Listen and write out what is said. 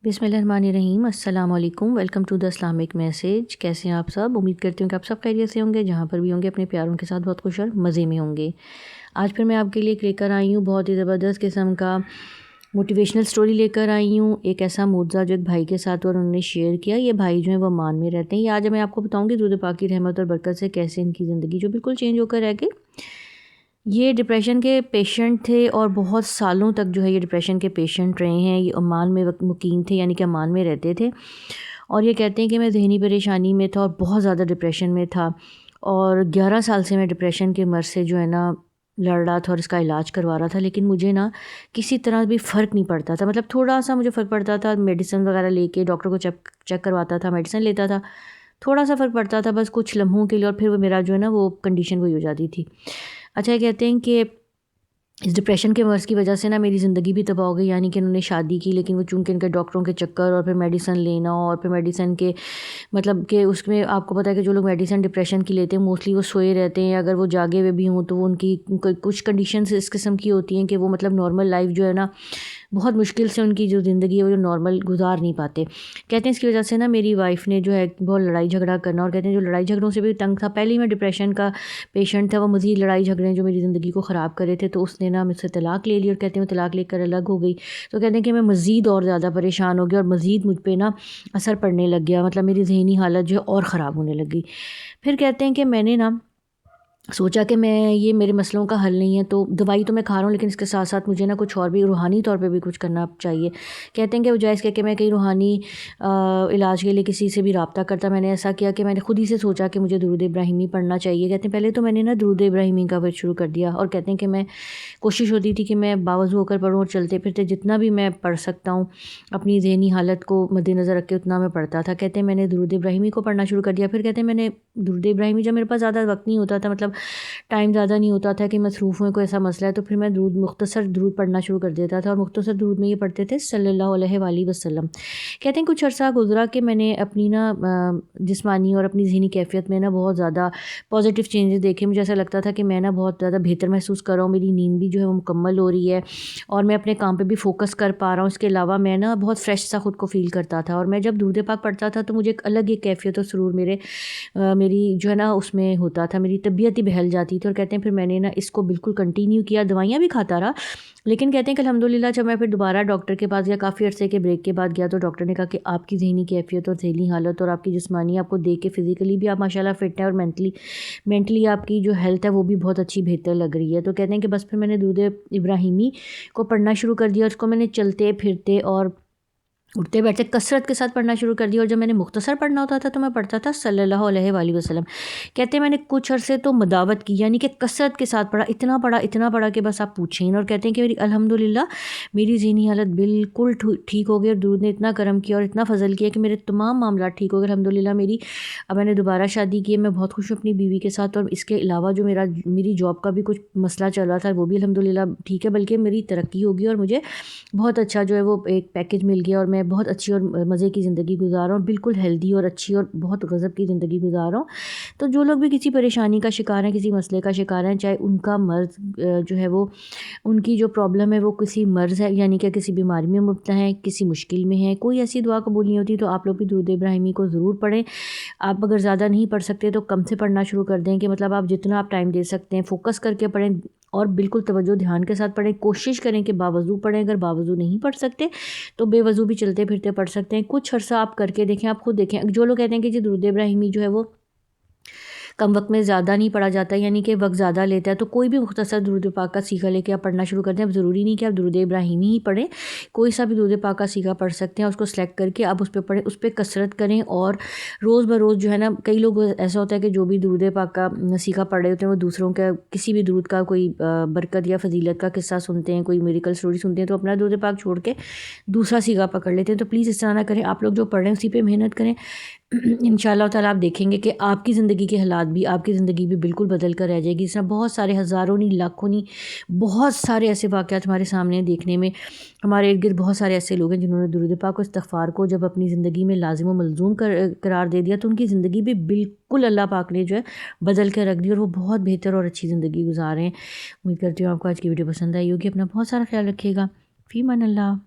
बिस्मिल्लाहिर्रहमानिर्रहीम। अस्सलाम वालेकुम। Welcome to the Islamic message. कैसे हैं आप सब? उम्मीद करती हूँ कि आप सब खैरियत से होंगे, जहाँ पर भी होंगे अपने प्यारों के साथ बहुत खुश और मज़े में होंगे। आज फिर मैं आपके लिए एक लेकर आई हूँ बहुत ही ज़बरदस्त किस्म का मोटिवेशनल स्टोरी लेकर आई हूँ। एक ऐसा मुआवज़ा जो एक भाई के साथ और उन्होंने शेयर किया। ये भाई जो है वो ओमान में रहते हैं। ये आज मैं आपको बताऊँगी दुरूद पाक की रहमत और बरकत से कैसे इनकी ज़िंदगी जो बिल्कुल चेंज होकर रह गई। ये डिप्रेशन के पेशेंट थे और बहुत सालों तक जो है ये डिप्रेशन के पेशेंट रहे हैं। ये ओमान में मुकीम थे, यानी कि ओमान में रहते थे। और ये कहते हैं कि मैं ज़हनी परेशानी में था और बहुत ज़्यादा डिप्रेशन में था, और 11 साल से मैं डिप्रेशन के मर्ज़ से जो है ना लड़ रहा था और इसका इलाज करवा रहा था। लेकिन मुझे ना किसी तरह भी फ़र्क नहीं पड़ता था। मतलब थोड़ा सा मुझे फ़र्क पड़ता था, मेडिसिन वगैरह लेके डॉक्टर को चेक करवाता था, मेडिसिन लेता था, थोड़ा सा फ़र्क पड़ता था बस कुछ लम्हों के लिए, और फिर वो मेरा जो है ना वो कंडीशन वही हो जाती थी। अच्छा, ये कहते हैं कि इस डिप्रेशन के मर्ज़ की वजह से ना मेरी ज़िंदगी भी तबाह हो गई। यानी कि उन्होंने शादी की, लेकिन वो चूँकि इनके डॉक्टरों के चक्कर और फिर मेडिसिन लेना और फिर मेडिसिन के मतलब कि उसमें आपको पता है कि जो लोग मेडिसिन डिप्रेशन की लेते हैं मोस्टली वो सोए रहते हैं। अगर वो जागे हुए भी हों तो वो उनकी कुछ कंडीशंस इस किस्म की होती हैं कि वो मतलब नॉर्मल लाइफ जो है ना बहुत मुश्किल से उनकी जो ज़िंदगी है वो जो नॉर्मल गुजार नहीं पाते। कहते हैं इसकी वजह से ना मेरी वाइफ़ ने जो है बहुत लड़ाई झगड़ा करना, और कहते हैं जो लड़ाई झगड़ों से भी तंग था। पहले ही मैं डिप्रेशन का पेशेंट था, वो मज़ीद लड़ाई झगड़े जो मेरी ज़िंदगी को ख़राब करे थे, तो उसने ना मुझसे तलाक़ ले ली। और कहते हैं वो तलाक़ लेकर अलग हो गई। तो कहते हैं कि मैं मज़ीद और ज़्यादा परेशान हो गई और मज़ीद मुझ पर ना असर पड़ने लग गया। मतलब मेरी ज़हनी हालत जो है और ख़राब होने लगी। फिर कहते हैं कि मैंने ना सोचा कि मैं ये मेरे मसलों का हल नहीं है, तो दवाई तो मैं खा रहा हूँ, लेकिन इसके साथ साथ मुझे ना कुछ और भी रूहानी तौर पे भी कुछ करना चाहिए। कहते हैं कि बजाय इसके कि मैं कहीं रूहानी इलाज के लिए किसी से भी रब्ता करता, मैंने ऐसा किया कि मैंने खुद ही से सोचा कि मुझे दुरूद इब्राहिमी पढ़ना चाहिए। कहते हैं पहले तो मैंने ना दुरूद इब्राहिमी का वर्ड शुरू कर दिया, और कहते हैं कि मैं कोशिश होती थी कि मैं बावज़ू होकर पढ़ूँ और चलते फिरते जितना भी मैं पढ़ सकता हूँ अपनी ज़हनी हालत को मद्देनज़र रख के उतना मैं पढ़ता था। कहते हैं मैंने दुरूद इब्राहिमी को पढ़ना शुरू कर दिया। फिर कहते हैं मैंने दुरूद इब्राहिमी, जब मेरे पास ज़्यादा वक्त नहीं होता था, मतलब टाइम ज़्यादा नहीं होता था कि मसरूफ़ में कोई ऐसा मसला है, तो फिर मैं दुरूद मुख्तसर दुरूद पढ़ना शुरू कर देता था। और मुख्तसर दुरूद में ये पढ़ते थे सल्लल्लाहु अलैहि वसल्लम। कहते हैं कुछ अर्सा गुज़रा कि मैंने अपनी ना जिस्मानी और अपनी ज़हनी कैफ़ियत में ना बहुत ज़्यादा पॉजिटिव चेंजेस देखे। मुझे ऐसा लगता था कि मैं ना बहुत ज़्यादा बेहतर महसूस कर रहा हूँ, मेरी नींद भी जो है वो मुकम्मल हो रही है और मैं अपने काम पे भी फ़ोकस कर पा रहा हूँ। इसके अलावा मैं ना बहुत फ्रेश सा ख़ुद को फ़ील करता था। और मैं जब दुरूद पाक पढ़ता था तो मुझे एक अलग ही कैफ़ियत और सुरूर मेरी जो है ना उसमें होता था, मेरी तबीयत ही बहल जाती थी। और कहते हैं फिर मैंने ना इसको बिल्कुल कंटिन्यू किया, दवाइयाँ भी खाता रहा, लेकिन कहते हैं कि अल्हम्दुलिल्लाह जब मैं फिर दोबारा डॉक्टर के पास गया, काफ़ी अरसे के ब्रेक के बाद गया, तो डॉक्टर ने कहा कि आपकी ज़हनी कैफ़ियत और ज़हनी हालत और आपकी जिस्मानी, आपको देख के फ़िज़िकली भी आप माशाल्लाह फ़िट हैं और मेंटली आपकी जो हेल्थ है वो भी बहुत अच्छी बेहतर लग रही है। तो कहते हैं कि बस फिर मैंने दुरूद इब्राहिमी को पढ़ना शुरू कर दिया। उसको मैंने चलते फिरते और उठते बैठते कसरत के साथ पढ़ना शुरू कर दिया। और जब मैंने मुख्तसर पढ़ना होता था तो मैं पढ़ता था सल्लल्लाहु अलैहि वसल्लम। कहते हैं मैंने कुछ अरसे तो मदावत की, यानी कि कसरत के साथ पढ़ा, इतना पढ़ा कि बस आप पूछें ही ना। और कहते हैं कि मेरी अल्हम्दुलिल्लाह मेरी ज़हनी हालत बिल्कुल ठीक हो गई, और दुरूद ने इतना करम किया और इतना फ़ज़ल किया कि मेरे तमाम मामला ठीक हो गए अल्हम्दुलिल्लाह। अब मैंने दोबारा शादी की है, मैं बहुत खुश हूँ अपनी बीवी के साथ। और इसके अलावा जो मेरी जॉब का भी कुछ मसला चल रहा था वो भी अल्हम्दुलिल्लाह ठीक है, बल्कि मेरी तरक्की होगी और मुझे बहुत अच्छा जो है वो एक पैकेज मिल गया, और मैं बहुत अच्छी और मज़े की ज़िंदगी गुजार रहा हूँ, बिल्कुल हेल्दी और अच्छी और बहुत गज़ब की ज़िंदगी गुजार रहा हूँ। तो जो लोग भी किसी परेशानी का शिकार हैं, किसी मसले का शिकार हैं, चाहे उनका मर्ज़ जो है वो उनकी जो प्रॉब्लम है वो किसी मर्ज़ है, यानी कि किसी बीमारी में मुब्तला हैं, किसी मुश्किल में है, कोई ऐसी दुआ कबूल नहीं होती, तो आप लोग भी दुरूद इब्राहिमी को ज़रूर पढ़ें। आप अगर ज़्यादा नहीं पढ़ सकते तो कम से पढ़ना शुरू कर दें, कि मतलब आप जितना आप टाइम दे सकते हैं फ़ोकस करके पढ़ें और बिल्कुल तवज्जो ध्यान के साथ पढ़ें। कोशिश करें कि बावज़ू पढ़ें, अगर बावज़ू नहीं पढ़ सकते तो बेवज़ू भी चलते फिरते पढ़ सकते हैं। कुछ अर्सा आप करके देखें, आप खुद देखें। जो लोग कहते हैं कि जी दुरूद इब्राहिमी जो है वो कम वक्त में ज़्यादा नहीं पढ़ा जाता, यानी कि वक्त ज़्यादा लेता है, तो कोई भी मुख्तसर दुरूद पाक का सीखा लेके आप पढ़ना शुरू कर दें। अब ज़रूरी नहीं कि आप दुरूद इब्राहिमी ही पढ़ें, कोई सा भी दुरूद पाक का सीखा पढ़ सकते हैं। उसको सेलेक्ट करके आप उस पर पढ़ें, उस पर कसरत करें, और रोज़ बरोज़ जो है ना, कई लोग ऐसा होता है कि जो भी दुरूद पाक का सीखा पढ़ रहे होते हैं वो दूसरों का किसी भी दुरूद का कोई बरकत या फजीलत का किस्सा सुनते हैं, कोई मेडिकल स्टोरी सुनते हैं, तो अपना दुरूद पाक छोड़ के दूसरा सीखा पकड़ लेते हैं। तो प्लीज़ इस तरह ना करें, आप लोग जो पढ़ रहे हैं उसी पर मेहनत करें। इंशाअल्लाह ताला आप देखेंगे कि आपकी ज़िंदगी के हालात भी, आपकी ज़िंदगी भी बिल्कुल बदल कर रह जाएगी। इस तरह बहुत सारे हज़ारों नहीं, लाखों नहीं, बहुत सारे ऐसे वाक़यात हमारे सामने देखने में, हमारे इर्द गिर्द बहुत सारे ऐसे लोग हैं जिन्होंने दुरूद पाक और इस्तिग़फ़ार को जब अपनी ज़िंदगी में लाज़िम व मलज़ूम करार दे दिया, तो उनकी ज़िंदगी भी बिल्कुल अल्लाह पाक ने जो है बदल कर रख दी, और वो बहुत बेहतर और अच्छी ज़िंदगी गुजार रहे हैं। उम्मीद करती हूँ आपको आज की वीडियो पसंद आई होगी। अपना बहुत सारा ख्याल रखिएगा। फ़ी अमान अल्लाह।